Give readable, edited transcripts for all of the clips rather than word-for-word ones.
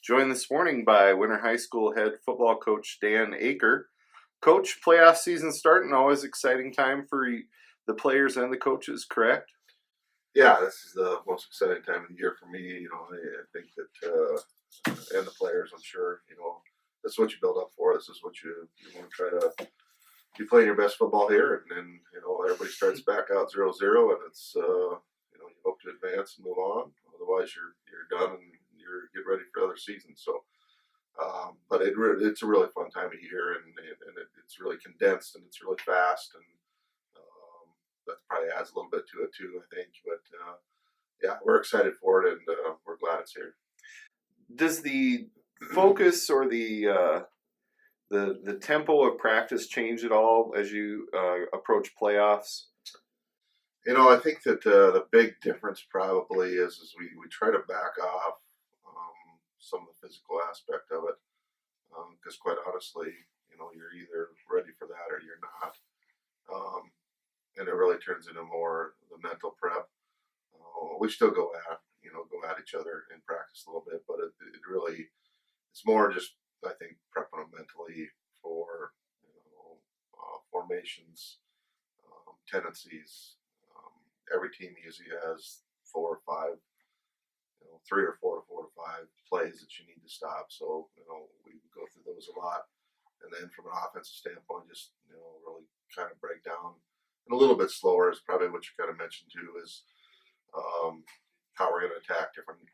Joined this morning by Winter High School head football coach Dan Aaker. Coach, playoff season starting, always exciting time for the players and the coaches, correct? Yeah, this is the most exciting time of the year for me. I think that, and the players, I'm sure, this is what you build up for. This is what you want to try to be playing your best football here. And then, everybody starts back out 0-0, and it's, you hope to advance and move on. Otherwise, you're done and you're getting ready for another season. So, but it's a really fun time of year, and it's really condensed and it's really fast, and that probably adds a little bit to it too, I think. But yeah, we're excited for it, and we're glad it's here. Does the focus or the tempo of practice change at all as you approach playoffs? I think that the big difference probably is we try to back off some of the physical aspect of it, because quite honestly, you're either ready for that or you're not. And it really turns into more the mental prep. We still go at each other in practice a little bit, but it really, it's more just, I think, prepping them mentally for formations, tendencies. Every team usually has 4 or 5, 3 or 4 to 5 plays that you need to stop. So we go through those a lot, and then from an offensive standpoint, just really kind of break down. And a little bit slower is probably what you kind of mentioned too, is how we're going to attack different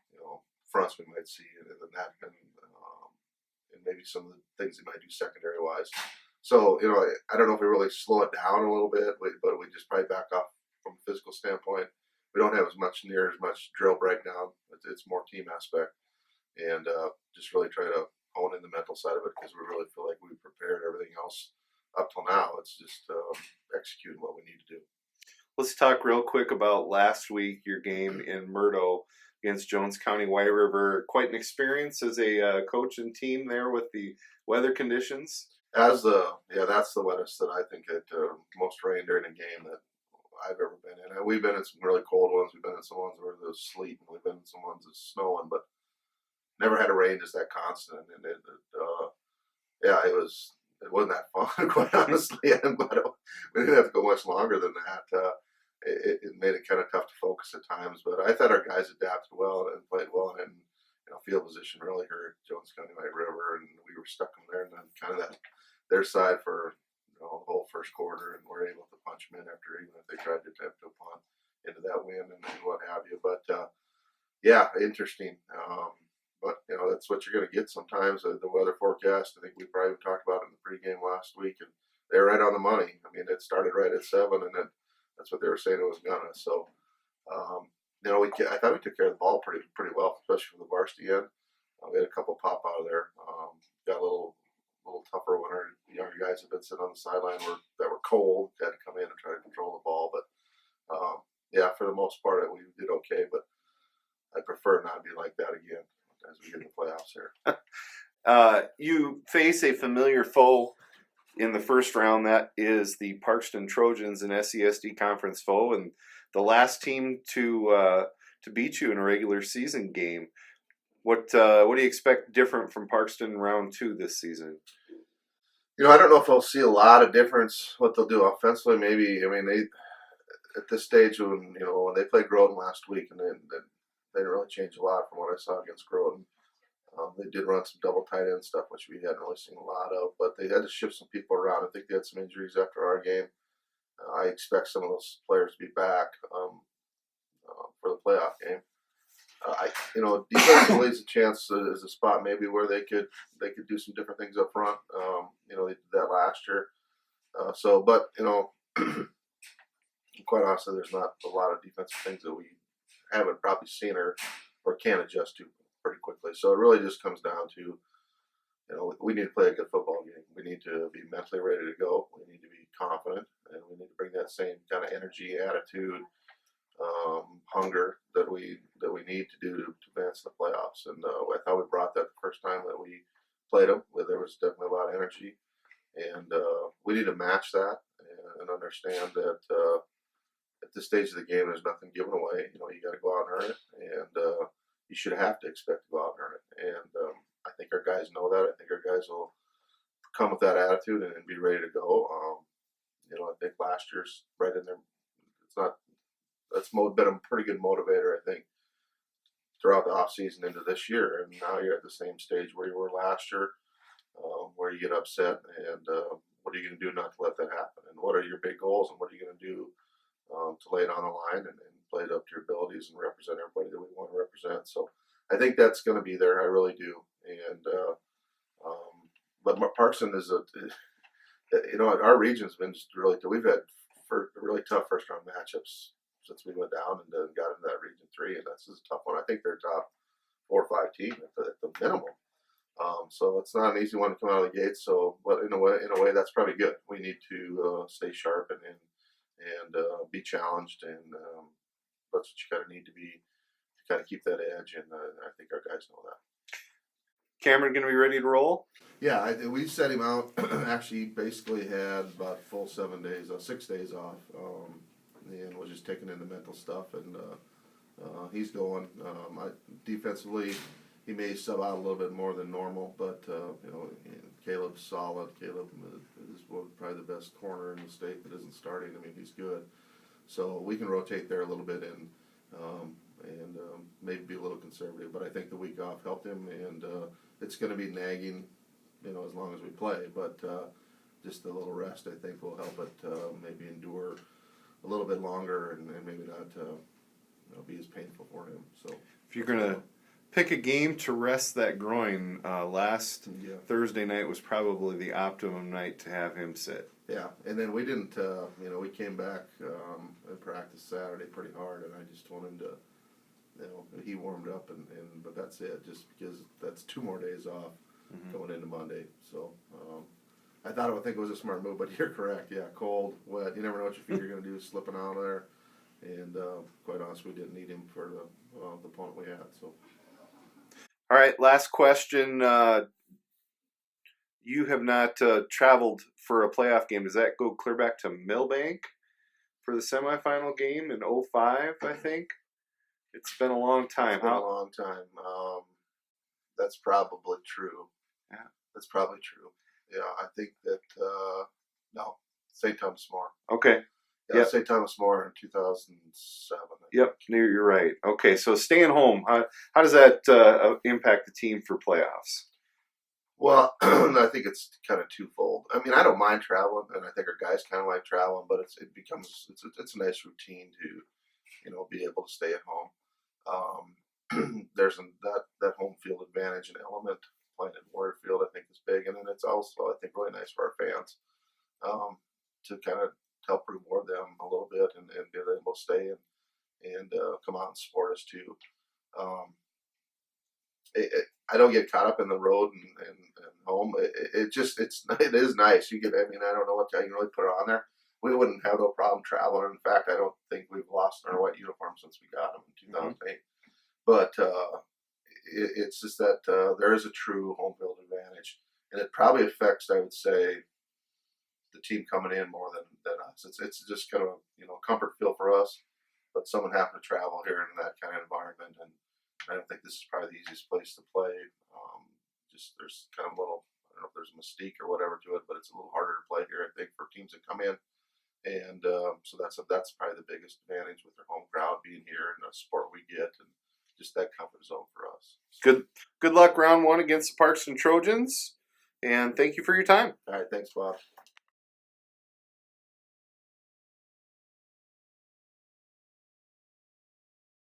fronts we might see, and that, and maybe some of the things they might do secondary wise. So I don't know if we really slow it down a little bit, but we just probably back off from a physical standpoint. We don't have near as much drill breakdown. It's more team aspect, and just really try to hone in the mental side of it, because we really feel like we've prepared everything else up till now. It's just executing what we need to do. Let's talk real quick about last week, your game in Murdo against Jones County White River. Quite an experience as a coach and team there with the weather conditions. That's the wettest that I think it most rain during a game that I've ever been in. And we've been in some really cold ones. We've been in some ones where there's sleet, and we've been in some ones that's snowing, but never had a rain just that constant. And it wasn't that fun, quite honestly. But we didn't have to go much longer than that. It made it kind of tough to focus at times, but I thought our guys adapted well and played well, and field position really hurt Jones County White River, and we were stuck in there, and then kind of their side for the whole first quarter, and we're able to punch them in after, even if they tried to attempt to punt into that win and what have you. But yeah, interesting. But that's what you're going to get sometimes. The weather forecast, I think we probably talked about it in the pregame last week, and they're right on the money. I mean, it started right at 7, and then that's what they were saying it was gonna. So, I thought we took care of the ball pretty well, especially from the varsity end. We had a couple pop out of there. Got a little tougher when our younger guys have been sitting on the sideline that were cold. Had to come in and try to control the ball, but yeah, for the most part, we did okay. But I prefer not to be like that again as we get in the playoffs here. You face a familiar foe in the first round. That is the Parkston Trojans, an SESD conference foe, and the last team to beat you in a regular season game. What do you expect different from Parkston round 2 this season? I don't know if I'll see a lot of difference. What they'll do offensively, maybe. I mean, they at this stage when they played Groton last week, and they didn't really change a lot from what I saw against Groton. They did run some double tight end stuff, which we hadn't really seen a lot of, but they had to shift some people around. I think they had some injuries after our game. I expect some of those players to be back for the playoff game. Defensively is a chance, is a spot maybe where they could do some different things up front. They did that last year. But quite honestly, there's not a lot of defensive things that we haven't probably seen or can adjust to pretty quickly. So it really just comes down to, we need to play a good football game. We need to be mentally ready to go. We need to be confident, and we need to bring that same kind of energy, attitude, hunger that we need to do to advance the playoffs. And I thought we brought that the first time that we played them, where there was definitely a lot of energy, and we need to match that and understand that at this stage of the game, there's nothing given away. You got to go out and earn it, and you should have to expect to go out and earn it. And I think our guys know that. I think our guys will come with that attitude and be ready to go. I think last year's right in there. It's not. That's been a pretty good motivator, I think, throughout the off season into this year. And now you're at the same stage where you were last year, where you get upset and what are you going to do not to let that happen? And what are your big goals and what are you going to do to lay it on the line and play it up to your abilities and represent everybody that we want to represent? So I think that's going to be there. I really do. And but Parkston is our region's been just really. We've had really tough first round matchups since we went down and got into that Region 3, and this is a tough one. I think they're top 4 or 5 team at the minimum. So it's not an easy one to come out of the gate. So, but in a way, that's probably good. We need to stay sharp and be challenged, and that's what you kind of need to be to kind of keep that edge. And I think our guys know that. Cameron going to be ready to roll? Yeah, we set him out. Actually, basically had about full 6 days off, and was just taking in the mental stuff. And he's going. Defensively, he may sub out a little bit more than normal, but Caleb's solid. Caleb is probably the best corner in the state that isn't starting. I mean, he's good. So we can rotate there a little bit and maybe be a little conservative. But I think the week off helped him, and it's going to be nagging, as long as we play. But just a little rest, I think, will help it maybe endure a little bit longer and maybe not be as painful for him. So if you're going to pick a game to rest that groin, last Thursday night was probably the optimum night to have him sit. Yeah, and then we didn't, we came back and practiced Saturday pretty hard, and I just told him to, he warmed up, but that's it, just because that's 2 more days off going into Monday. So I think it was a smart move, but you're correct. Yeah, cold, wet, you never know what your feet are going to do slipping out of there. And quite honestly, we didn't need him for the opponent we had. So. All right, last question. You have not traveled for a playoff game. Does that go clear back to Millbank for the semifinal game in 2005, I think? It's been a long time. It's been a long time. That's probably true. Yeah. That's probably true. Yeah, I think that, no, St. Thomas More. Okay. Yeah, yep. St. Thomas More in 2007. Yep, you're right. Okay, so staying home, how does that impact the team for playoffs? Well, I think it's kind of twofold. I mean, I don't mind traveling, and I think our guys kind of like traveling, but it's a nice routine to, be able to stay at home. There's that home field advantage and element playing in Warrior Field, I think, is big, and then it's also, I think, really nice for our fans to kind of help reward them a little bit and be able to stay and come out and support us too. I don't get caught up in the road and home. It is nice. I don't know how you can really put it on there. We wouldn't have no problem traveling. In fact, I don't think we've lost our white uniform since we got them in 2008. But it's just that there is a true home field advantage, and it probably affects, I would say, the team coming in more than us. It's just kind of comfort feel for us, but someone having to travel here in that kind of environment, and I don't think this is probably the easiest place to play. Just there's kind of a little, I don't know if there's a mystique or whatever to it, but it's a little harder to play here, I think, for teams that come in, and so that's probably the biggest advantage with their home crowd being here and the support we get, and just that comfort zone for us. Good luck round 1 against the Parkston Trojans, and thank you for your time. All right, thanks, Bob.